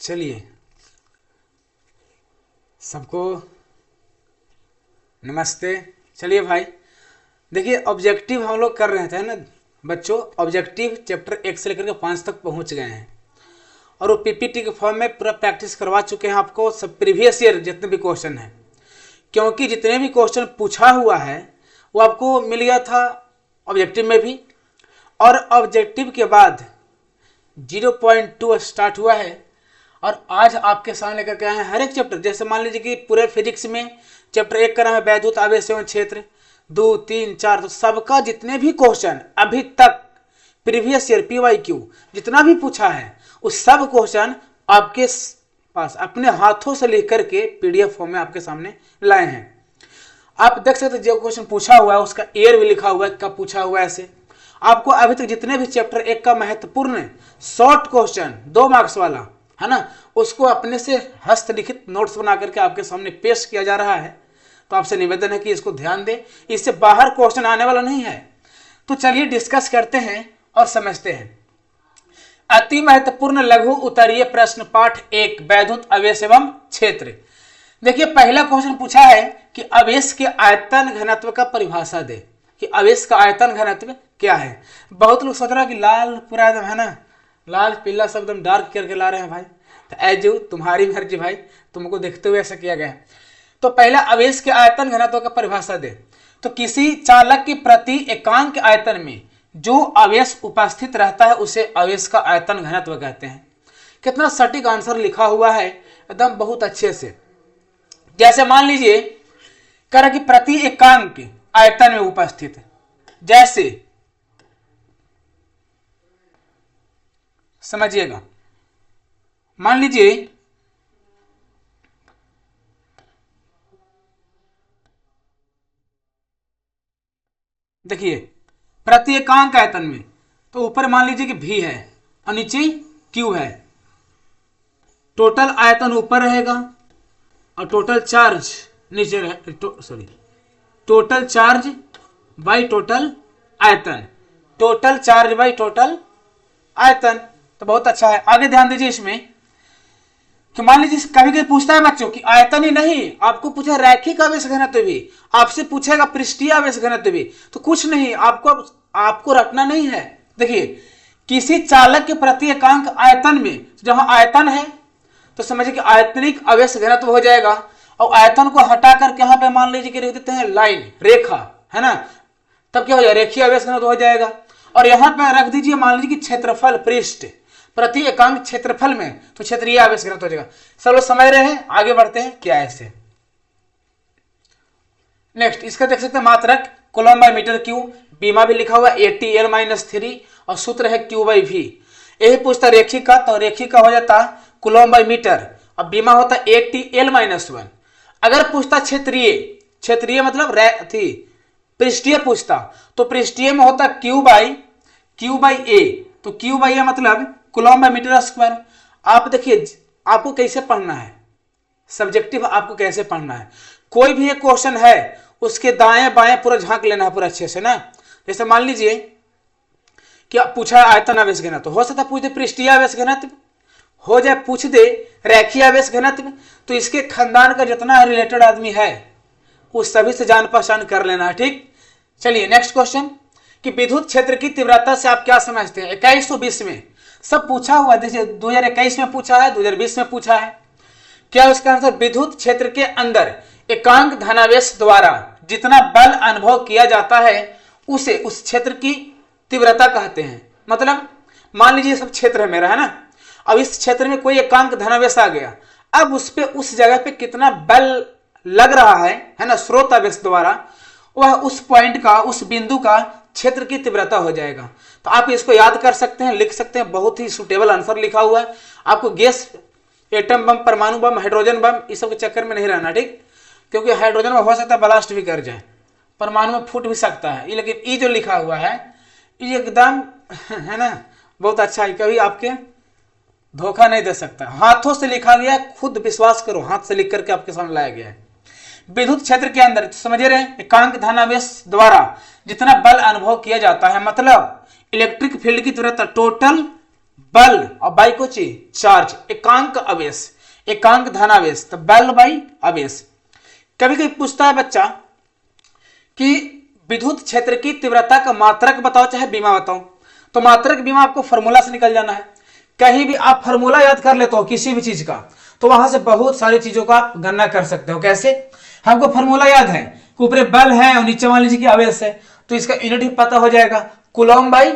चलिए सबको नमस्ते। चलिए भाई देखिए, ऑब्जेक्टिव हम लोग कर रहे थे ना बच्चों। ऑब्जेक्टिव चैप्टर 1 से लेकर के 5 तक पहुंच गए हैं और वो पीपीटी के फॉर्म में पूरा प्रैक्टिस करवा चुके हैं आपको, सब प्रीवियस ईयर जितने भी क्वेश्चन हैं, क्योंकि जितने भी क्वेश्चन पूछा हुआ है वो आपको मिल गया था ऑब्जेक्टिव में भी, और ऑब्जेक्टिव के बाद 0.2 स्टार्ट हुआ है और आज आपके सामने लेकर के आए हैं हर एक चैप्टर। जैसे मान लीजिए कि पूरे फिजिक्स में चैप्टर 1 का नाम है वैद्युत आवेश एवं क्षेत्र, 2, 3, 4, तो सबका जितने भी क्वेश्चन अभी तक प्रीवियस ईयर PYQ जितना भी पूछा है उस सब क्वेश्चन आपके पास अपने हाथों से लिख करके PDF फॉर्म में आपके सामने लाए हैं। आप देख सकते हैं जो क्वेश्चन पूछा हुआ है उसका ईयर भी लिखा हुआ है, कब पूछा हुआ है। ऐसे आपको अभी तक जितने भी चैप्टर 1 का महत्वपूर्ण शॉर्ट क्वेश्चन 2 मार्क्स वाला है ना, उसको अपने से हस्तलिखित नोट्स बना करके आपके सामने पेश किया जा रहा है। तो आपसे निवेदन है कि इसको ध्यान दें, इससे बाहर क्वेश्चन आने वाला नहीं है। तो चलिए डिस्कस करते हैं और समझते हैं। अति महत्वपूर्ण लघु उत्तरीय प्रश्न पाठ 1 वैद्युत आवेश एवं क्षेत्र। देखिए पहला क्वेश्चन पूछा है कि आवेश के आयतन घनत्व का परिभाषा दे, कि आवेश का आयतन घनत्व क्या है। बहुत लोग सोच रहा है कि लाल पूरा एकदम है ना, लाल पीला सब एकदम डार्क करके ला रहे हैं भाई, तो एज यू तुम्हारी मर्जी भाई, तुमको देखते हुए ऐसा किया गया है। तो पहला आवेश के आयतन घनत्व का परिभाषा दे, तो किसी चालक की प्रति एकांक आयतन में जो आवेश उपस्थित रहता है उसे आवेश का आयतन घनत्व कहते हैं। कितना सटीक आंसर लिखा हुआ है एकदम बहुत अच्छे से। जैसे मान लीजिए कह रहा कि प्रति एकांक आयतन में उपस्थित, जैसे समझिएगा, मान लीजिए देखिए प्रति एकांक आयतन में, तो ऊपर मान लीजिए कि V है और नीचे Q है। टोटल आयतन ऊपर रहेगा और टोटल चार्ज नीचे रहे, टोटल चार्ज बाई टोटल आयतन, टोटल चार्ज बाई टोटल आयतन। तो बहुत अच्छा है। आगे ध्यान दीजिए इसमें कि मान लीजिए कभी कभी पूछता है बच्चों कि आयतन ही नहीं, आपको पूछा रैखिक आवेश घनत्व भी, आपसे पूछेगा पृष्ठीय आवेश घनत्व भी, तो कुछ नहीं आपको रखना नहीं है। देखिए किसी चालक के प्रति एकांक आयतन में, जहां आयतन है तो समझिए कि आयतनिक आवेश घनत्व हो जाएगा, और आयतन को हटा करके यहाँ पे मान लीजिए कि लिख देते हैं लाइन, रेखा है ना, तब क्या हो जाएगा, रेखीय आवेश घनत्व हो जाएगा। और यहाँ पे रख दीजिए मान लीजिए कि क्षेत्रफल पृष्ठ प्रति एकांक क्षेत्रफल में, तो क्षेत्रीय आवेश घनत्व हो जाएगा। सब लोग समझ रहे हैं, आगे बढ़ते हैं क्या है ऐसे। नेक्स्ट इसका देख सकते हैं मात्रक कूलम्ब बाई मीटर क्यू, बीमा भी लिखा हुआ है ATL-3 और सूत्र है Q/V। यही पूछता रेखिक का, तो रेखिक का हो जाता कूलम्ब बाई मीटर और बीमा होता ATL-1। अगर पूछता क्षेत्रीय मतलब पृष्ठीय पूछता, तो पृष्ठीय में होता Q/A, तो Q/A मतलब कूलम्ब बाई मीटर स्क्वायर। आप देखिए आपको कैसे पढ़ना है, सब्जेक्टिव आपको कैसे पढ़ना है। कोई भी एक क्वेश्चन है उसके दाएं बाएं पूरा झांक लेना है पूरा अच्छे से ना। जैसे मान लीजिए कि पूछा है आयतन आवेश घनत्व, हो सकता पूछ दे पृष्ठीय आवेश घनत्व, हो जाए पूछ दे रैखिक आवेश घनत्व, तो इसके खानदान का जितना रिलेटेड आदमी है उस सभी से जान पहचान कर लेना है। ठीक, चलिए नेक्स्ट क्वेश्चन कि विद्युत क्षेत्र की तीव्रता से आप क्या समझते हैं। 2120 में सब पूछा हुआ, जैसे 2021 में पूछा है, 2020 में पूछा है। क्या उसका आंसर, विद्युत क्षेत्र के अंदर एकांक धनावेश द्वारा जितना बल अनुभव किया जाता है उसे उस क्षेत्र की तीव्रता कहते हैं। मतलब मान लीजिए सब क्षेत्र है मेरा है ना, अब इस क्षेत्र में कोई एकांक धनावेश आ गया, अब उस पे उस जगह पे कितना बल लग रहा है ना, स्रोत आवेश द्वारा, वह उस पॉइंट का, उस बिंदु का क्षेत्र की तीव्रता हो जाएगा। तो आप इसको याद कर सकते हैं, लिख सकते हैं, बहुत ही सुटेबल आंसर लिखा हुआ है। आपको गैस, एटम बम, परमाणु बम, हाइड्रोजन बम इस सब के चक्कर में नहीं रहना। ठीक, क्योंकि हाइड्रोजन में हो सकता है ब्लास्ट भी कर जाए, परमाणु में फूट भी सकता है, लेकिन ये जो लिखा हुआ है ये एकदम है ना बहुत अच्छा है, कभी आपके धोखा नहीं दे सकता। हाथों से लिखा गया, खुद विश्वास करो, हाथ से लिख करके आपके सामने लाया गया है। विद्युत क्षेत्र के अंदर समझे रहे, एकांक धनावेश द्वारा जितना बल अनुभव किया जाता है, मतलब इलेक्ट्रिक फील्ड की तीव्रता, टोटल बल और बाई को चाहिए चार्ज, एकांक आवेश, एकांक धनावेश, तो बल बाई आवेश। कभी कभी पूछता है बच्चा कि विद्युत क्षेत्र की तीव्रता का मात्रक बताओ चाहे बीमा बताओ, तो मात्रक बीमा आपको फॉर्मूला से निकल जाना है। कहीं भी आप फॉर्मूला याद कर लेते हो किसी भी चीज का, तो वहां से बहुत सारी चीजों का आप गणना कर सकते हो। कैसे? हमको फॉर्मूला याद है कि ऊपर बल है और नीचे मान लीजिए कि आवेश है, तो इसका यूनिट भी पता हो जाएगा, कूलॉम बाई,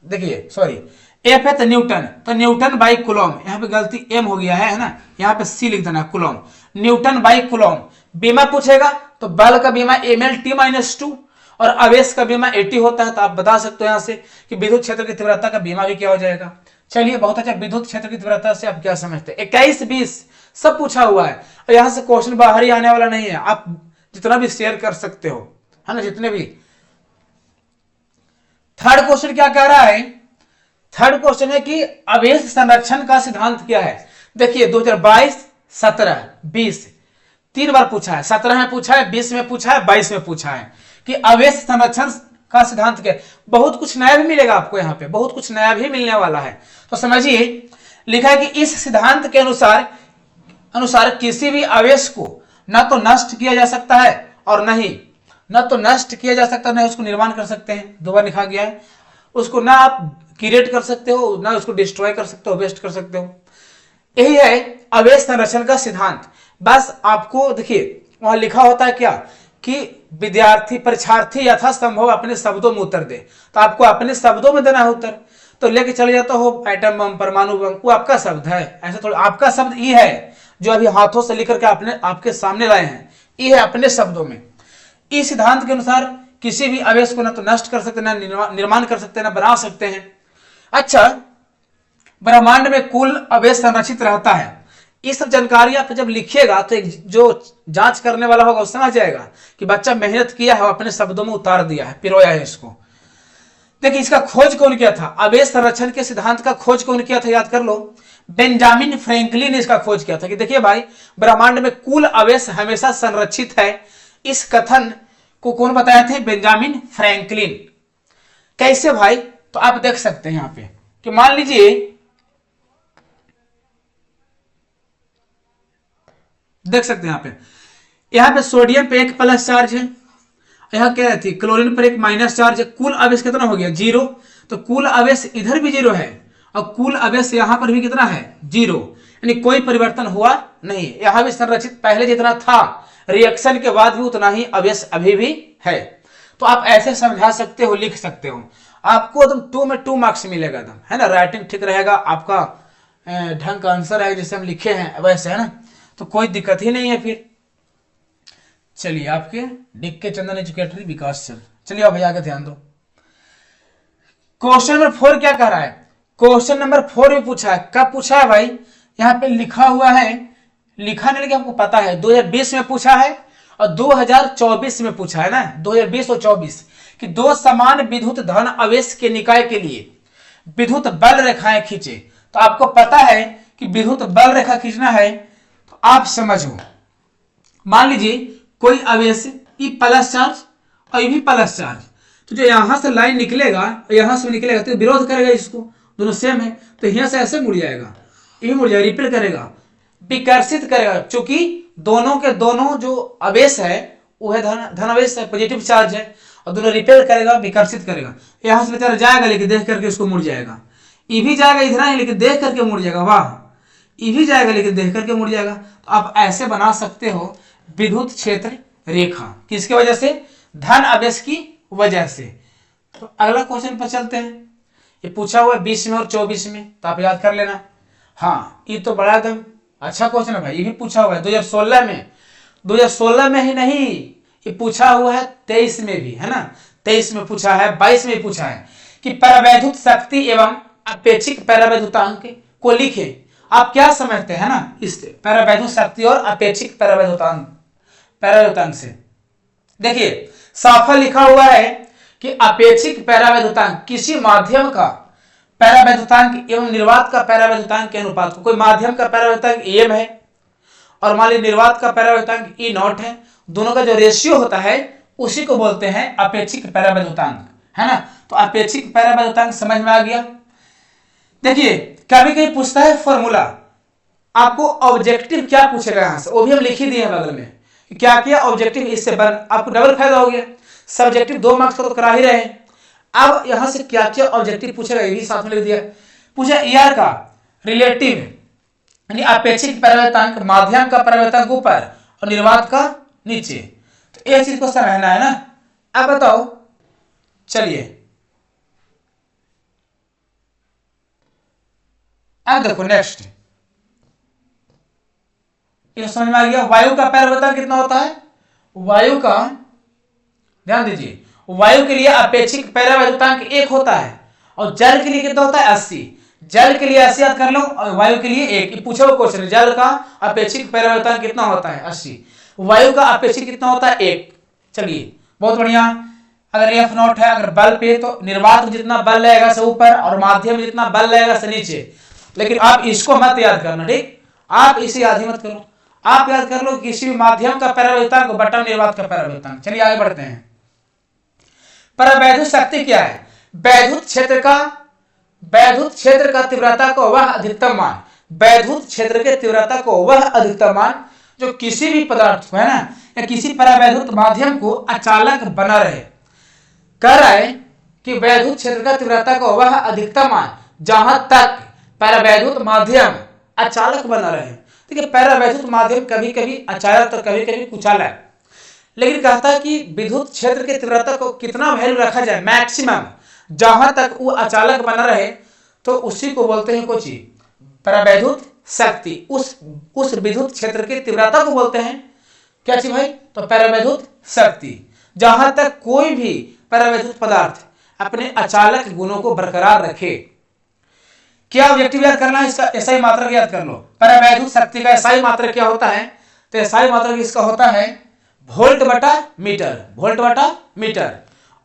देखिए सॉरी एफ है तो न्यूटन, तो न्यूटन बाई कूलॉम, यहाँ पे गलती एम हो गया है ना, यहाँ पे सी लिख देना कूलॉम, न्यूटन बाई कूलॉम। बीमा पूछेगा तो बल का बीमा mL/t-2 और आवेश का बीमा 80 होता है, तो आप बता सकते हो यहाँ से कि विद्युत क्षेत्र की तीव्रता का बीमा भी क्या हो जाएगा। चलिए बहुत अच्छा, विद्युत क्षेत्र की तीव्रता से आप क्या समझते हैं, 21-20 सब पूछा हुआ है और यहाँ से क्वेश्चन बाहर ही आने वाला नहीं है, आप जितना भी शेयर कर सकते हो, है ना, जितने भी। थर्ड क्वेश्चन क्या कह रहा है, थर्ड क्वेश्चन है कि आवेश संरक्षण का सिद्धांत क्या है। देखिए 2022, 17, 20 तीन बार पूछा है, 17 में पूछा है, 20 में पूछा है, 22 में पूछा है कि आवेश संरक्षण का सिद्धांत क्या है। बहुत कुछ नया भी मिलेगा आपको, यहाँ पे बहुत कुछ नया भी मिलने वाला है, तो समझिए। लिखा है कि इस सिद्धांत के अनुसार किसी भी आवेश को न तो नष्ट किया जा सकता है और न तो नष्ट किया जा सकता है, न उसको निर्माण कर सकते हैं, दो बार लिखा गया है। उसको ना आप क्रिएट कर सकते हो, ना उसको डिस्ट्रॉय कर सकते हो, वेस्ट कर सकते हो। यही है आवेश संरक्षण का सिद्धांत। बस आपको देखिए वहां लिखा होता है क्या कि विद्यार्थी परीक्षार्थी यथासंभव अपने शब्दों में उत्तर दे, तो आपको अपने शब्दों में देना है उत्तर। तो लेके चले जाता हो एटम बम, परमाणु बम, वो आपका शब्द है, ऐसा थोड़ा। आपका शब्द ई है जो अभी हाथों से लिख करके आपके सामने लाए हैं, ये है अपने शब्दों में। इस सिद्धांत के अनुसार किसी भी आवेश को ना तो नष्ट कर सकते, ना निर्माण कर सकते, ना बना सकते हैं। अच्छा, ब्रह्मांड में कुल आवेश संरक्षित रहता है। ये सब जानकारी आप जब लिखिएगा तो एक जो जांच करने वाला होगा वो समझ जाएगा कि बच्चा मेहनत किया है, अपने शब्दों में उतार दिया है, पिरोया है इसको। देखिए इसका खोज कौन किया था, आवेश संरक्षण के सिद्धांत का खोज कौन किया था, याद कर लो, बेंजामिन फ्रैंकलिन ने इसका खोज किया था कि देखिए भाई ब्रह्मांड में कुल आवेश हमेशा संरक्षित है। इस कथन को कौन बताया थे, बेंजामिन फ्रैंकलिन। कैसे भाई, तो आप देख सकते हैं यहाँ पे कि मान लीजिए देख सकते हैं यहाँ पे सोडियम पे एक प्लस चार्ज है, यहाँ क्या थी क्लोरीन पर एक माइनस चार्ज है। कुल आवेश कितना हो गया, 0। तो कुल आवेश इधर भी 0 है और कुल आवेश यहाँ पर भी कितना है, 0, यानी कोई परिवर्तन हुआ नहीं। यहाँ भी संरक्षित पहले जितना था, रिएक्शन के बाद भी उतना ही आवेश अभी भी है। तो आप ऐसे समझा सकते हो, लिख सकते हो, आपको एकदम 2 में 2 मार्क्स मिलेगा एकदम, है ना। राइटिंग ठीक रहेगा, आपका ढंग का आंसर है जैसे हम लिखे हैं वैसे, है ना, तो कोई दिक्कत ही नहीं है फिर। चलिए आपके डिक के चंदन एजुकेटरी विकास सर, चलिए भाई आगे ध्यान दो। क्वेश्चन नंबर 4 क्या कह रहा है, क्वेश्चन नंबर 4 भी पूछा है। कब पूछा है भाई, यहाँ पे लिखा हुआ है, लिखा नहीं लेकिन आपको पता है 2020 में पूछा है और 2024 में पूछा है ना, 2020 और 24 कि दो समान विद्युत धन आवेश के निकाय के लिए विद्युत बल रेखाएं खींचे। तो आपको पता है कि विद्युत बल रेखा खींचना है, तो आप समझो, मान लीजिए कोई आवेश ई प्लस चार्ज और ये भी प्लस चार्ज, तो जो यहां से लाइन निकलेगा यहां से निकलेगा तो विरोध करेगा, इसको दोनों सेम है, तो यहां से ऐसे मुड़ जाएगा, ये मुड़ जाएगा, रिपेल करेगा, विकर्षित करेगा। चूंकि दोनों के दोनों जो आवेश है वो है धनावेश है, पॉजिटिव चार्ज है, और दोनों रिपेल करेगा, विकर्षित करेगा। यहां से बेचारा जाएगा लेकिन देख करके उसको मुड़ जाएगा, ये भी जाएगा इधर ही लेकिन देख करके मुड़ जाएगा, वाह, ये भी जाएगा लेकिन देख करके मुड़ जाएगा। तो आप ऐसे बना सकते हो विद्युत क्षेत्र रेखा, किसकी वजह से, धन आवेश की वजह से। तो अगला क्वेश्चन पर चलते हैं, ये पूछा हुआ है 20 में और 24 में, तो आप याद कर लेना। हाँ ये तो बड़ा एकदम अच्छा क्वेश्चन है भाई, ये भी पूछा हुआ है 2016 में, 2016 में ही नहीं, ये पूछा हुआ है 23 में भी, है ना, 23 में पूछा है, 22 में पूछा है कि परावैद्युत शक्ति एवं अपेक्षिक परावैद्युतांक को लिखे। आप क्या समझते हैं ना इस परावैद्युत शक्ति और अपेक्षिक परावैद्युतांक से। देखिए साफा लिखा हुआ है कि अपेक्षिक परावैद्युतांक किसी माध्यम का परावैद्युतांक एवं निर्वात का परावैद्युतांक के अनुपात को, कोई माध्यम का परावैद्युतांक एम है और मान लीजिए निर्वात का परावैद्युतांक ई नॉट है, दोनों का जो रेशियो होता है उसी को बोलते हैं अपेक्षिक परावैद्युतांक, है ना। तो अपेक्षिक परावैद्युतांक समझ में आ गया। देखिए कभी कभी पूछता है फॉर्मूला, आपको ऑब्जेक्टिव क्या पूछेगा यहां से वो भी हम लिख ही दिए बगल में, क्या क्या ऑब्जेक्टिव इससे बन, आपको डबल फायदा हो गया। सब्जेक्टिव 2 मार्क्स का तो करा ही रहे, अब यहां से क्या क्या ऑब्जेक्टिव पूछेगा ये भी साथ में लिख दिया। पूछा ईआर का रिलेटिव यानी अपेक्षित परावर्तांक, माध्यम का परावर्तांक ऊपर और निर्वात का नीचे, तो ये चीज को समझना है ना। अब बताओ, चलिए अब देखो नेक्स्ट, ये समझ में आ गया। वायु का परावर्तन कितना होता है, वायु का ध्यान दीजिए, वायु के लिए अपेक्षित परावर्तनांक 1 होता है और जल के लिए कितना होता है 80। जल के लिए 80 याद कर लो और वायु के लिए 1। पूछा हुआ क्वेश्चन, जल का अपेक्षित परावर्तनांक कितना होता है 80, वायु का अपेक्षित कितना होता है 1। चलिए बहुत बढ़िया। अगर एफ नॉट है, अगर बल पे तो निर्वात में जितना बल लगेगा से ऊपर और माध्यम में जितना बल लगेगा से नीचे। लेकिन आप इसको मत याद करना, ठीक, आप इसे याद ही मत करो, आप याद कर लो किसी भी माध्यम का परावर्तनांक बटा निर्वात का परावर्तनांक। चलिए आगे बढ़ते हैं। परावैद्युत शक्ति क्या है, वैद्युत क्षेत्र का तीव्रता को वह अधिकतम मान, वैद्युत क्षेत्र के तीव्रता को वह अधिकतम मान जो किसी भी पदार्थ को है ना या किसी परावैद्युत माध्यम को अचालक बना रहे। कह रहा है कि वैद्युत क्षेत्र का तीव्रता को वह अधिकतम मान जहां तक परावैद्युत माध्यम अचालक बना रहे। देखिए परावैद्युत माध्यम कभी कभी अचालक तो कभी कभी कुचालक, लेकिन कहता है कि विद्युत क्षेत्र की तीव्रता को कितना वैल्यू रखा जाए मैक्सिमम, जहां तक वो अचालक बना रहे, तो उसी को बोलते हैं कोची परावैद्युत शक्ति। उस विद्युत क्षेत्र की तीव्रता को बोलते हैं क्या चीज भाई, तो परावैद्युत शक्ति। जहां तक कोई भी परावैद्युत पदार्थ अपने अचालक गुणों को बरकरार रखे। क्या ऑब्जेक्टिव याद करना है इसका, एसआई मात्रक याद कर लो। परावैद्युत शक्ति का एसआई मात्रक क्या होता है, तो एसआई मात्रक इसका होता है वोल्ट बटा मीटर, वोल्ट बटा मीटर।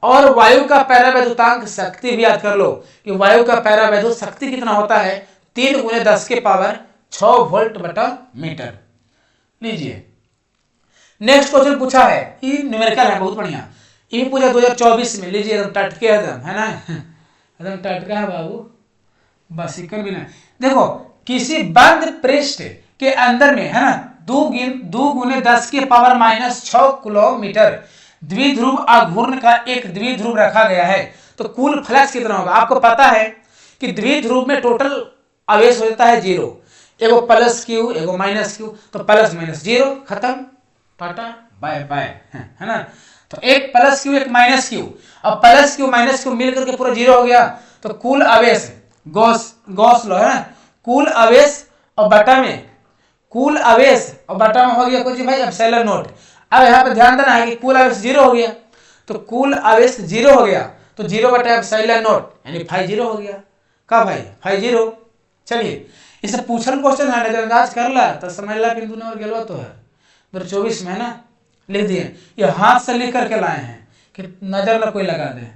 और वायु का परावैद्युतांक शक्ति भी याद कर लो कि वायु का परावैद्युत शक्ति कितना होता है 3 × 10 के पावर 6 वोल्ट बटा मीटर। लीजिए नेक्स्ट क्वेश्चन पूछा है, ये न्यूमेरिकल है, बहुत बढ़िया। ये पूछा 2024 में, लीजिए एकदम टटके एकदम है ना, एकदम टटका है बाबू, बस सिक्कल भी नहीं। देखो किसी बंद पृष्ठ के अंदर में है ना 2 × 10 के पावर -6 किलोमीटर द्विध्रुव आघूर्ण का एक द्विध्रुव रखा गया है, तो कुल फ्लक्स कितना होगा। आपको पता है कि द्विध्रुव में टोटल आवेश हो जाता है 0, एगो प्लस क्यू एगो माइनस क्यू, तो प्लस माइनस 0 खत्म, टाटा बाय बाय है ना। तो एक प्लस क्यू एक माइनस क्यू, अब प्लस क्यू माइनस क्यू मिलकर के पूरा 0 हो गया, तो कुल आवेश गॉस लॉ है ना, कुल आवेश और बटा में कुल आवेश और बटा में हो गया कुछ भाई एप्सिलॉन नॉट। अब यहाँ पे ध्यान देना है कि कुल आवेश 0 हो गया, तो कुल आवेश 0 हो गया, तो 0 बटा एप्सिलॉन नॉट यानी फाई 0 हो गया। का भाई फाई 0। चलिए इसे पूछल क्वेश्चन है, नजरअंदाज कर ला तो समझ ला बिंदु नंबर गलवा तो है 2024 में है ना, लिख दिए। ये हाथ से लिख करके लाए हैं कि नजर न कोई लगा दे।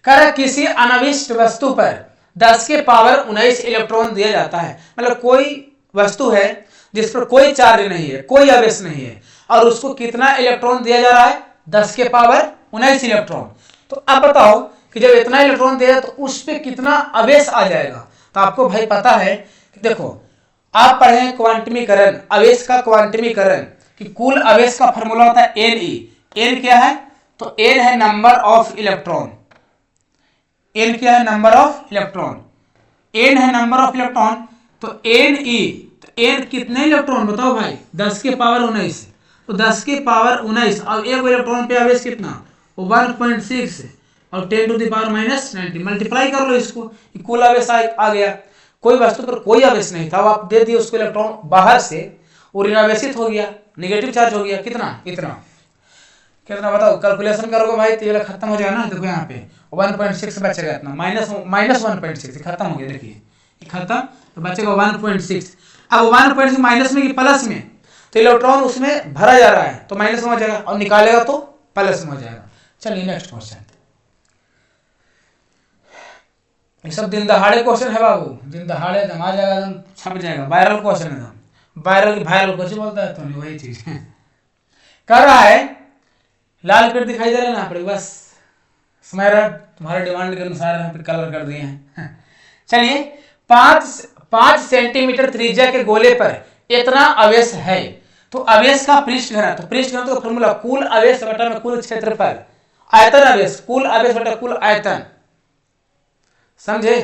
कर किसी अनाविष्ट वस्तु पर 10 के पावर 19 इलेक्ट्रॉन दिया जाता है, मतलब कोई वस्तु है जिस पर कोई चार्ज नहीं है, कोई आवेश नहीं है, और उसको कितना इलेक्ट्रॉन दिया जा रहा है 10 के पावर 19 इलेक्ट्रॉन। तो अब बताओ कि जब इतना इलेक्ट्रॉन दिया तो उस पर कितना आवेश आ जाएगा। तो आपको भाई पता है कि देखो आप पढ़े क्वांटमीकरण, आवेश का क्वांटमीकरण, कि कुल आवेश का फॉर्मूला होता है Ne। n क्या है, तो n है नंबर ऑफ इलेक्ट्रॉन, n क्या है नंबर ऑफ इलेक्ट्रॉन, n है नंबर ऑफ इलेक्ट्रॉन, तो Ne, तो n कितने इलेक्ट्रॉन बताओ भाई 10 के पावर 19, तो 10 के पावर 19 और एक इलेक्ट्रॉन पे आवेश कितना 1.6 और 10 टू द पावर -90, मल्टीप्लाई कर लो इसको, कुल आवेश आ गया। कोई वस्तु पर कोई आवेश नहीं था, आप दे दिए उसको इलेक्ट्रॉन बाहर से, और ऋणावेशित हो गया, नेगेटिव चार्ज हो गया, कितना इतना, कितना बताओ कैलकुलेशन करोगे भाई तो ये खत्म हो जाएगा ना। देखो यहाँ पे 1.6 बचेगा, इतना माइनस 1.6 खत्म हो गया, देखिए खत्म, तो बचेगा 1.6। अब 1.6 माइनस में कि प्लस में, तो इलेक्ट्रॉन उसमें भरा जा रहा है तो माइनस में हो जाएगा, और निकालेगा तो प्लस में हो जाएगा। चलिए नेक्स्ट क्वेश्चन, ये सब दिन दहाड़े क्वेश्चन है बाबू, दिन दहाड़े एकदम आ जाएगा, एकदम छप जाएगा, वायरल क्वेश्चन है एकदम, वायरल क्वेश्चन बोलता है तो नहीं, वही चीज कर रहा है। लाल पेड़ दिखाई दे रहा है ना, बस समझ रहा तुम्हारे डिमांड के अनुसार हम फिर कलर कर दिए हैं। चलिए, 5 सेंटीमीटर त्रिज्या के गोले पर इतना आवेश है, तो आवेश का पृष्ठ घनत्व, तो पृष्ठ घनत्व का फॉर्मूला कुल आवेश बटा में कुल क्षेत्रफल, आयतन आवेश, कुल आवेश बटा कुल आयतन, समझे।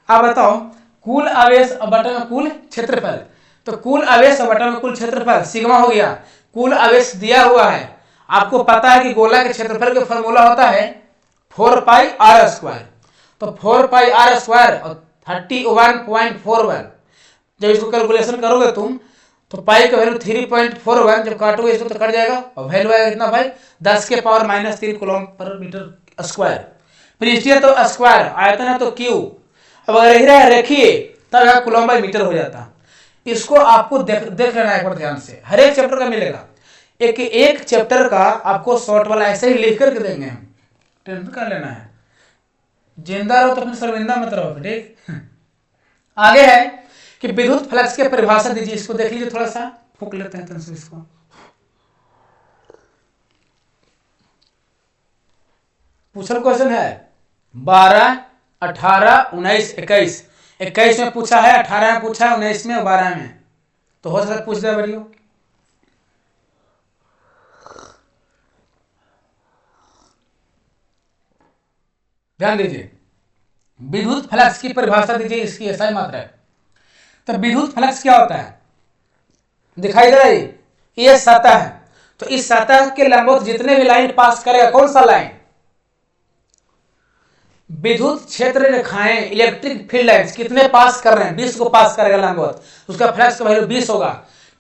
अब बताओ, कुल आवेश बटा में कुल क्षेत्रफल, तो कुल आवेश बटा में कुल क्षेत्रफल सिग्मा हो गया। कुल आवेश दिया हुआ है, आपको पता है कि गोला के क्षेत्रफल का फॉर्मूला होता है 4 पाई आर स्क्वायर, तो 4 पाई आर स्क्वायर और 31.41, जब इसको कैलकुलेशन करोगे तुम तो पाई का वैल्यू 3.41, जब काटोगे इसको तो कट जाएगा और वैल्यू आएगा कितना भाई 10 के power -3 coulomb per metre square. पृष्ठीय तो स्क्वायर, आयतन है तो क्यू, अब अगर रखिए तब यहाँ कूलम बाई मीटर हो जाता। इसको आपको देख लेना है एक बार ध्यान से, हर एक चैप्टर का मिलेगा, एक चैप्टर का आपको शॉर्ट वाला ऐसे ही लिख करके देंगे हम, टेंशन कर लेना है। जिंदा रहो तो फिर शर्मिंदा मत रहो, ठीक। आगे है कि विद्युत फ्लक्स की परिभाषा दीजिए, इसको देख लीजिए, थोड़ा सा फूक लेते हैं तो इसको। पूछल क्वेश्चन है 12, 18, 19, 21। 21 में पूछा है, 18 में पूछा है, 19 में और 12 में, तो हो सकता है पूछ दे बड़ियो। ध्यान दीजिए, विद्युत फ्लक्स की परिभाषा दीजिए, इसकी ऐसा ही मात्रा है। तो विद्युत फ्लक्स क्या होता है, दिखाई दे रहा है, ये सतह है, तो इस सतह के लंबवत जितने भी लाइन पास करेगा, कौन सा लाइन, विद्युत क्षेत्र रेखाएं, इलेक्ट्रिक फील्ड लाइन्स कितने पास कर रहे हैं, 20 को पास करेगा लंबवत, उसका फ्लक्स का वैल्यू 20 होगा।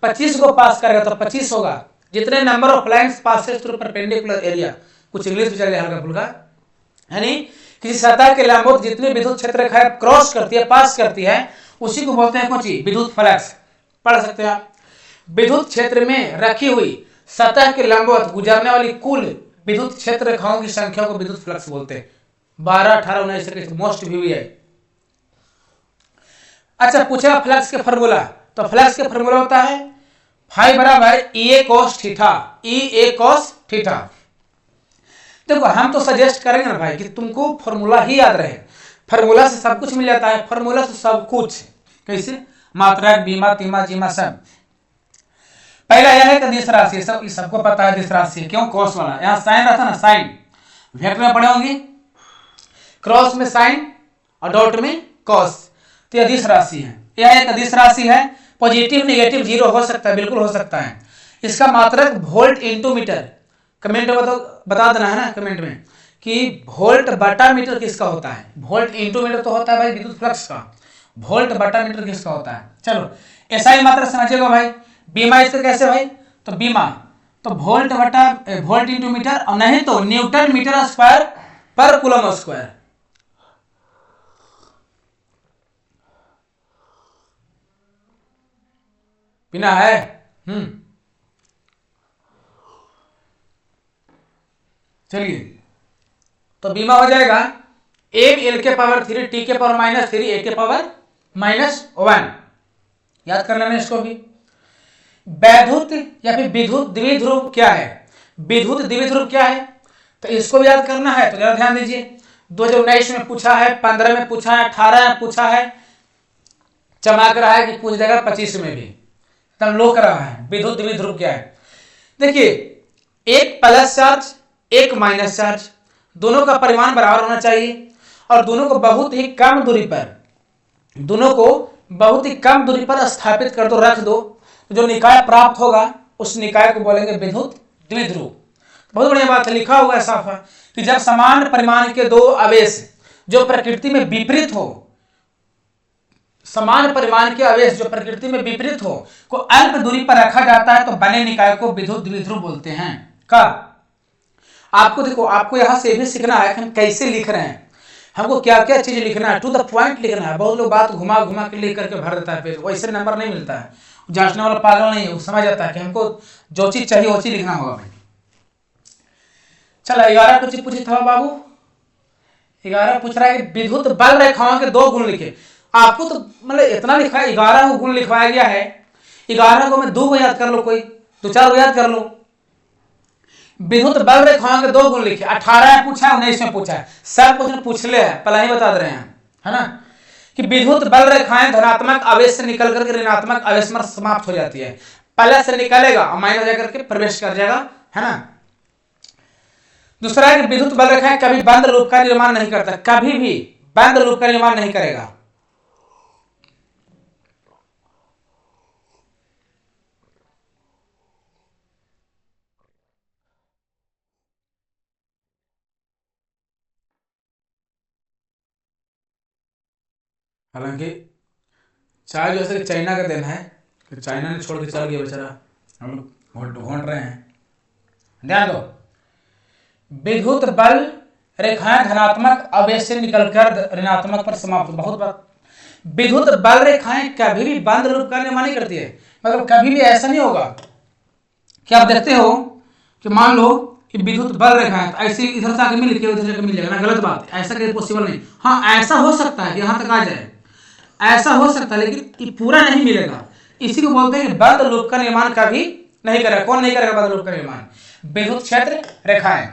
25 को पास करेगा तो 25 होगा। जितने number of lines passes through perpendicular area, कुछ इंग्लिश भी चले हल्का फुल्का, यानी किसी सतह के लंबवत जितनी विद्युत क्षेत्र रेखाएं क्रॉस करती है, पास करती है, उसी को बोलते हैं कौन सी, विद्युत फ्लक्स। पढ़ सकते हैं आप, विद्युत क्षेत्र में रखी हुई सतह के लंबवत गुजरने वाली कुल विद्युत क्षेत्र रेखाओं की संख्या को विद्युत फ्लक्स बोलते हैं। 12, 18, 19 मोस्ट व्यू है। अच्छा, पूछा फ्लक्स के फॉर्मूला, तो फ्लक्स के फॉर्मूला होता है फाई बराबर EA cos theta, EA cos theta. देखो, हम तो सजेस्ट करेंगे ना भाई कि तुमको फॉर्मूला ही याद रहे, फॉर्मूला से सब कुछ मिल जाता है, फॉर्मूला से सब कुछ, कैसे, मात्रा, बीमा, तीमा, जीमा, सब। पहला यह है कि दिश राशि, सबको पता है दिश राशि, क्यों, कॉस वाला, यहाँ साइन रहता ना, साइन वेक्टर में पढ़े होंगे, क्रॉस में साइन और डॉट में कॉस, तो यह दिश राशि है, यह एक दिश राशि है। पॉजिटिव नेगेटिव जीरो हो सकता है, बिल्कुल हो सकता है। इसका मात्रक वोल्ट इंटू मीटर, कमेंट में बता देना है ना, कमेंट में कि वोल्ट बटा मीटर किसका होता है। वोल्ट इंटू मीटर तो होता है भाई विद्युत फ्लक्स का, वोल्ट बटा मीटर किसका होता है। चलो ऐसा ही मात्रा समझिएगा भाई। बीमा इसका कैसे भाई, तो बीमा तो वोल्ट बटा वोल्ट इंटू मीटर, और नहीं तो न्यूटन मीटर स्क्वायर पर कूलम स्क्वायर। बिना है चलिए, तो बीमा हो जाएगा m l के पावर 3 t के पावर -3 a के पावर -1। याद कर लेना इसको भी। वैद्युत या फिर विद्युत द्विध्रुव क्या है, विद्युत द्विध्रुव क्या है, तो इसको भी याद करना है, तो जरा ध्यान दीजिए। 2019 में पूछा है, 15 में पूछा है, 18 में पूछा है, चमक रहा है कि पूछ देगा 25 में भी, तब लोक रहा है विद्युत द्विध्रुव क्या है। देखिए, एक प्लस चार्ज एक माइनस चार्ज, दोनों का परिमाण बराबर होना चाहिए और दोनों को बहुत ही कम दूरी पर, दोनों को बहुत ही कम दूरी पर स्थापित कर दो, रख दो, तो जो निकाय प्राप्त होगा उस निकाय को बोलेंगे विद्युत द्विध्रुव। बहुत बढ़िया बात है, लिखा हुआ है साफ है कि जब समान परिमाण के दो आवेश जो प्रकृति में विपरीत हो, समान परिमाण के आवेश जो प्रकृति में विपरीत हो को अल्प दूरी पर रखा जाता है, तो बने निकाय को विद्युत द्विध्रुव बोलते हैं। का आपको देखो, आपको यहां से भी सीखना है कि हम कैसे लिख रहे हैं, हमको क्या क्या चीज लिखना है, टू द पॉइंट लिखना है। बहुत लोग बात घुमा घुमा के लिख करके भर देता है पेज, वैसे नंबर नहीं मिलता है। जांचने वाला पागल नहीं है, वो समझ जाता है कि हमको जो चीज चाहिए वो चीज लिखना होगा भाई। चलो 11 कुछ पूछी था बाबू, 11 पूछ रहा है कि विद्युत बल रेखाओं के 2 गुण लिखे। आपको तो मतलब इतना लिखा है, 11 गुण लिखवाया गया है, 11 को मैं 2 को याद कर लो, कोई 2-4 को याद कर लो। विद्युत बल रेखाओं के 2 गुण लिखे। 18 में पूछा है, 19 में पूछा है, सब कुछ पूछ ले है, पहले ही बता दे रहे हैं, है ना, कि विद्युत बल रेखाएं धनात्मक आवेश से निकल करके ऋणात्मक आवेश में समाप्त हो जाती है। पहले से निकलेगा और माइनस जाकर के प्रवेश कर जाएगा, है ना। दूसरा है कि विद्युत बल रेखाएं कभी बंद लूप का निर्माण नहीं करता, कभी भी बंद लूप का निर्माण नहीं करेगा। हालांकि चाय जो है चाइना का देन है, कि चाइना ने छोड़ के चल गया बेचारा, हम लोग ढूंढ रहे हैं। ध्यान दो, विद्युत बल रेखाएं धनात्मक आवेश से निकलकर ऋणात्मक पर समाप्त। बहुत बात, विद्युत बल रेखाएं कभी भी बंद लूप का निर्माण नहीं करती है, मतलब कभी भी ऐसा नहीं होगा कि आप देखते हो कि मान लो कि विद्युत बल रेखाएं तो ऐसे इधर से आके मिल के उधर से मिल जाएगा ना, गलत बात है, ऐसा कहीं पॉसिबल नहीं। हाँ ऐसा हो सकता है कि यहाँ तक आ जाए, ऐसा हो सकता है, लेकिन ये पूरा नहीं मिलेगा। इसी को बोलते हैं कि बंद लूप का निर्माण कभी नहीं करेगा। कौन नहीं करेगा बंद लूप का निर्माण? विद्युत क्षेत्र रेखाएं।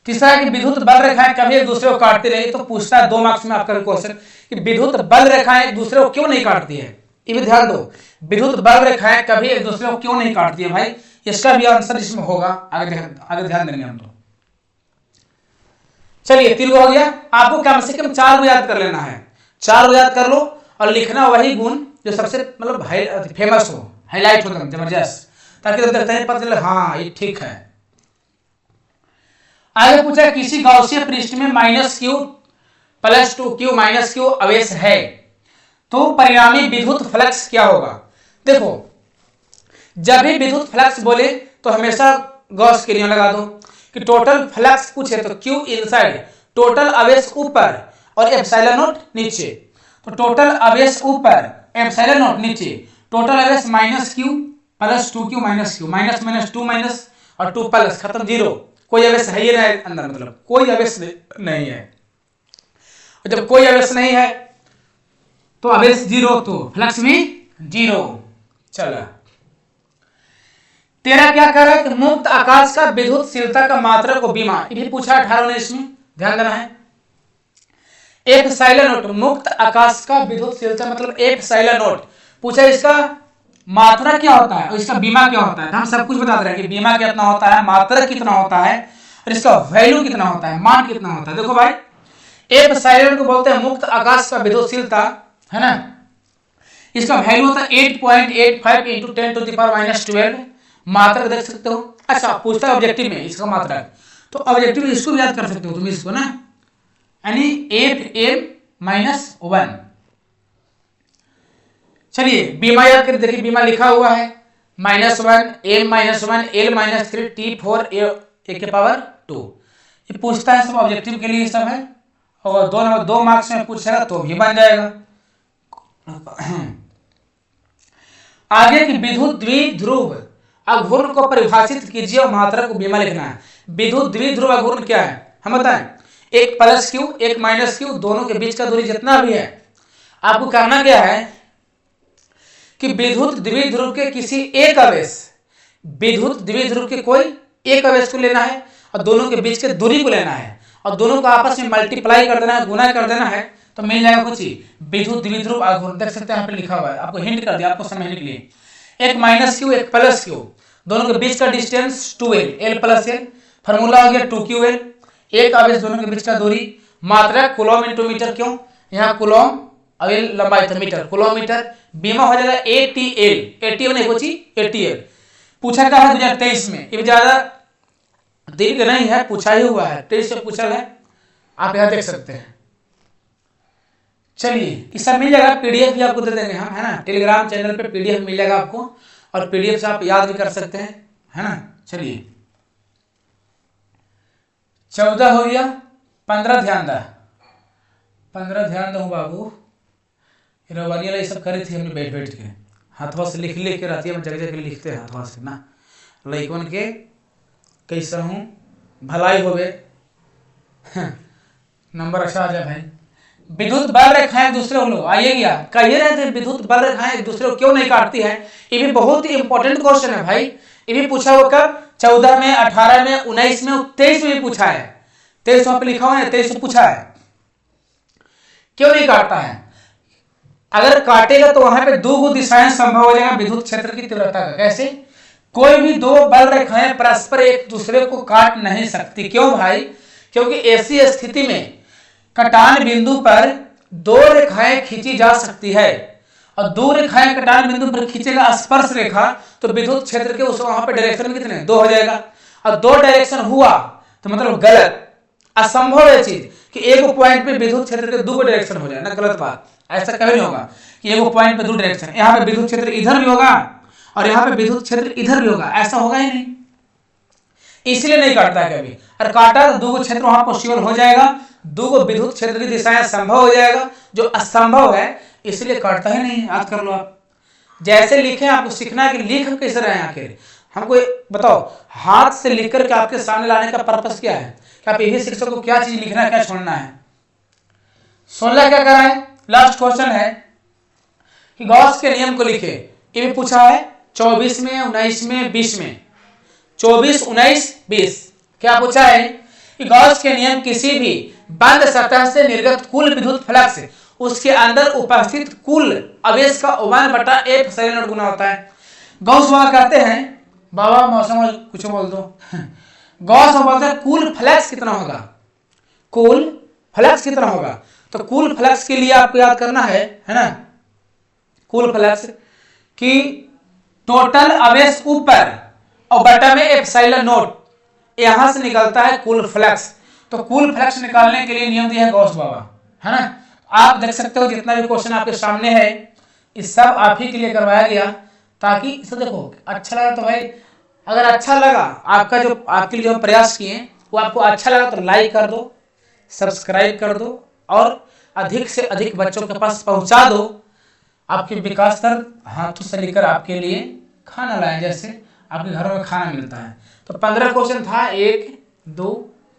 तीसरा है कि विद्युत बल रेखाएं कभी एक दूसरे को काटती नहीं। तो पूछता है 2 मार्क्स में आपका क्वेश्चन कि विद्युत बल रेखाएं एक दूसरे को क्यों नहीं काटती है, ये भी ध्यान दो। विद्युत बल रेखाएं कभी एक दूसरे को क्यों नहीं काटती है भाई, इसका भी आंसर इसमें होगा, आगे ध्यान देंगे हम लोग। चलिए 3 हो गया, आपको कम से कम 4 याद कर लेना है, 4 याद कर लो और लिखना वही गुण जो सबसे मतलब फेमस हो, हाईलाइट हो जबरदस्त, ताकि तो देखते हैं पता चले हाँ ये ठीक है। आगे पूछा किसी गॉसियन पृष्ठ में -q + 2q - q आवेश है तो परिणामी विद्युत फ्लक्स क्या होगा। देखो जब भी विद्युत फ्लक्स बोले तो हमेशा गॉस के नियम लगा दो कि टोटल फ्लक्स पूछे तो q इनसाइड, टोटल आवेश ऊपर और एप्सिलॉन नॉट नीचे। तो टोटल आवेश ऊपर, एप्सिलॉन नॉट नीचे, टोटल आवेश -q + 2q - q, minus minus 2 minus और 2 प्लस, खत्म, 0। कोई आवेश है ही नहीं अंदर, मतलब कोई आवेश नहीं है। और जब कोई आवेश नहीं है तो आवेश 0, तो फ्लक्स भी 0। चलो 13 क्या कर रहा है कि मुक्त आकाश का विद्युतशीलता का मात्रक को बीमा, ये भी पूछा 18-19 में, ध्यान देना है। एप्सिलॉन नॉट, मुक्त आकाश का विद्युतशीलता मतलब एप्सिलॉन नॉट पूछा, इसका मात्रा क्या होता है और इसका बीमा क्या होता है। हम सब कुछ बता रहे हैं कि बीमा कितना होता है, मात्रक कितना होता है और इसका वैल्यू कितना होता है, मान कितना होता है। देखो भाई एप्सिलॉन को बोलते हैं मुक्त आकाश का विद्युतशीलता, है ना, इसका वैल्यू होता है 8.85 × 10⁻⁻12। मात्रक देख सकते हो। अच्छा पूछता है ऑब्जेक्टिव में इसका मात्रक, तो ऑब्जेक्टिव में इसको भी याद कर सकते हो तुम इसको ना, यानी 8m-1। चलिए बीमा याद कर, देखिए बीमा लिखा हुआ है -1 m - 1 l - 3 t4 a⁻²। ये पूछता है सब ऑब्जेक्टिव के लिए सब है, और 2 मार्क्स में पूछेगा तो भी बन जाएगा। आगे की विद्युत द्विध्रुव अघूर्ण को परिभाषित कीजिए और मात्रा को बीमा लिखना है। विद्युत द्विध्रुव अघूर्ण क्या है हम बताएं, एक +q एक -q, दोनों के बीच का दूरी जितना भी है, आपको करना क्या है कि विद्युत द्विध्रुव के किसी एक आवेश, विद्युत द्विध्रुव के कोई एक आवेश को लेना है और दोनों के बीच के दूरी को लेना है और दोनों को आपस में मल्टीप्लाई कर देना है, गुना कर देना है, तो मिल जाएगा कुछ ही विद्युत द्विध्रुव आघूर्ण। देख सकते हैं यहाँ पे लिखा हुआ है, आपको हिंट कर दिया आपको समझने के लिए। एक -q एक +q, दोनों के बीच का distance 2l, l + l, formula हो गया 2ql, एक आवेश दोनों के बीच का दूरी, मात्रा कूलम × मीटर, क्यों यहाँ कूलम और लंबाई था मीटर, किलोमीटर, बीमा हो जाएगा ATL, ATL नहीं बची ATL। पूछा क्या है 2023 में, ये ज्यादा दीर्घ नहीं है, पूछा ही हुआ है, 23 से पूछा है, आप यहाँ देख सकते हैं। चलिए ये सब मिल जाएगा, PDF भी आपको दे देंगे हम, है ना, टेलीग्राम चैनल पे PDF मिल जाएगा आपको, और PDF से आप याद भी कर सकते हैं, है ना। चलिए 14 हो गया, 15 ध्यान दा, 15 ध्यान दो बाबू। रवानी वाला ये सब करी थी हमने बैठ बैठ के, हाथवा से लिख लिख के रहती है, जगह जगह लिखते हैं हाथवा से ना, लइकन के कैसा हूँ भलाई होवे, नंबर अच्छा आ जाए भाई। विद्युत बल रेखाएं दूसरे लोग आइए गया कहिए रहे थे, विद्युत बल रेखाएं एक दूसरे को क्यों नहीं काटती है, ये भी बहुत ही इंपॉर्टेंट क्वेश्चन है भाई। ये भी पूछा हुआ कब 14 में, 18 में, 19 में, 23 में भी पूछा है। 23 वहां पे लिखा हुआ है, 23 में पूछा है। क्यों नहीं काटता है? अगर काटेगा तो वहां पे दो दिशाएं संभव हो जाएगा विद्युत क्षेत्र की तीव्रता का। कैसे? कोई भी दो बल रेखाएं परस्पर एक दूसरे को काट नहीं सकती। क्यों भाई? क्योंकि ऐसी स्थिति में कटान बिंदु पर दो रेखाएं खींची जा सकती है, और दो रेखाएं कटान बिंदु पर खींचेगा स्पर्श रेखा, तो विद्युत क्षेत्र के उस वहां पे डायरेक्शन कितने? दो हो जाएगा। और दो डायरेक्शन हुआ तो मतलब गलत, असंभव है चीज कि एक पॉइंट पे विद्युत क्षेत्र के दो डायरेक्शन हो जाए ना, गलत बात। ऐसा कभी नहीं होगा कि एक पॉइंट पे दो डायरेक्शन, यहाँ पे विद्युत क्षेत्र इधर भी होगा और यहाँ पे विद्युत क्षेत्र इधर भी होगा, ऐसा होगा ही नहीं। इसलिए नहीं काटता है कभी। और काटा तो दो क्षेत्र वहां पॉसिबल हो जाएगा, दो विद्युत क्षेत्र की दिशाएं संभव हो जाएगा, जो असंभव है इसलिए काटता ही नहीं। याद कर लो आप। जैसे लिखे आपको सीखना है कि लिख कैसे रहे हैं आखिर। हमको बताओ, हाथ से लिख करके आपके सामने लाने का पर्पस क्या है? कि आप यही शिक्षक को क्या चीज लिखना है, क्या छोड़ना है। 16 क्या करा है? लास्ट क्वेश्चन है कि गॉस के नियम को लिखे। ये भी पूछा है 24 में, 19 में, 20 में। 24, 19, 20 क्या पूछा है कि गॉस के नियम किसी भी बंद सतह से निर्गत कुल विद्युत फ्लक्स उसके अंदर उपस्थित कुल आवेश का 1/f सेलेनोड गुना होता है। गॉस बाबा कहते हैं, बाबा मौसम कुछ बोल दो। गॉस बाबा बोलते हैं कुल फ्लक्स कितना होगा, कुल फ्लक्स कितना होगा। तो कुल फ्लक्स के लिए आपको याद करना है ना, कुल फ्लक्स की टोटल आवेश ऊपर और बटा में एप्सिलॉन नोट, यहां से निकलता है कुल फ्लक्स। तो कुल फ्लक्स निकालने के लिए नियम दिया है गॉस बाबा, है ना। आप देख सकते हो जितना भी क्वेश्चन आपके सामने है, इस सब आप ही के लिए करवाया गया, ताकि इसे देखो अच्छा लगा तो भाई, अगर अच्छा लगा आपका जो आपके लिए जो प्रयास किए वो आपको अच्छा लगा तो लाइक कर दो, सब्सक्राइब कर दो, और अधिक से अधिक बच्चों के पास पहुंचा दो। आपके विकास दर हाथों से लेकर आपके लिए खाना लाए, जैसे आपके घरों में खाना मिलता है। तो 15 क्वेश्चन था, 1, 2,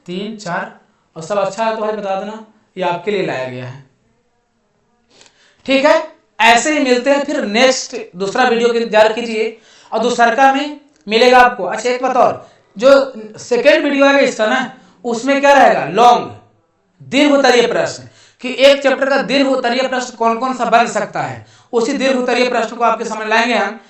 3, 4, और सब अच्छा है तो भाई बता देना, ये आपके लिए लाया गया है। ठीक है, ऐसे ही मिलते हैं फिर नेक्स्ट दूसरा वीडियो के इंतजार कीजिए, और दूसरा में मिलेगा आपको। अच्छा एक बात और, जो सेकेंड वीडियो आएगा इसका ना, उसमें क्या रहेगा, लॉन्ग दीर्घ उत्तरीय प्रश्न, कि एक चैप्टर का दीर्घ उत्तरीय प्रश्न कौन कौन सा बन सकता है, उसी दीर्घ उत्तरीय प्रश्न को आपके सामने लाएंगे हम।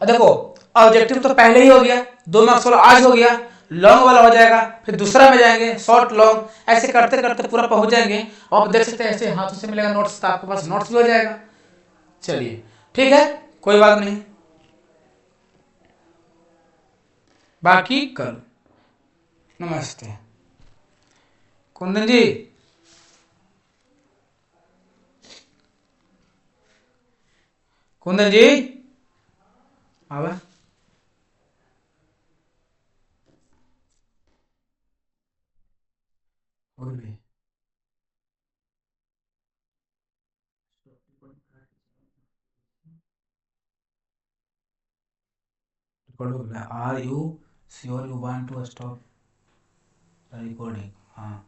देखो ऑब्जेक्टिव तो पहले ही हो गया, 2 मार्क्स वाला आज हो गया, लॉन्ग वाला हो जाएगा, फिर दूसरा में जाएंगे शॉर्ट लॉन्ग, ऐसे करते करते पूरा पहुंच जाएंगे। आप देख सकते हैं ऐसे हाथों से मिलेगा नोट्स, तो आपके पास नोट्स भी हो जाएगा। चलिए ठीक है, कोई बात नहीं, बाकी कल। नमस्ते कुंदन जी। कुंदन जी आवा और भी are you sure you want to stop recording? हाँ।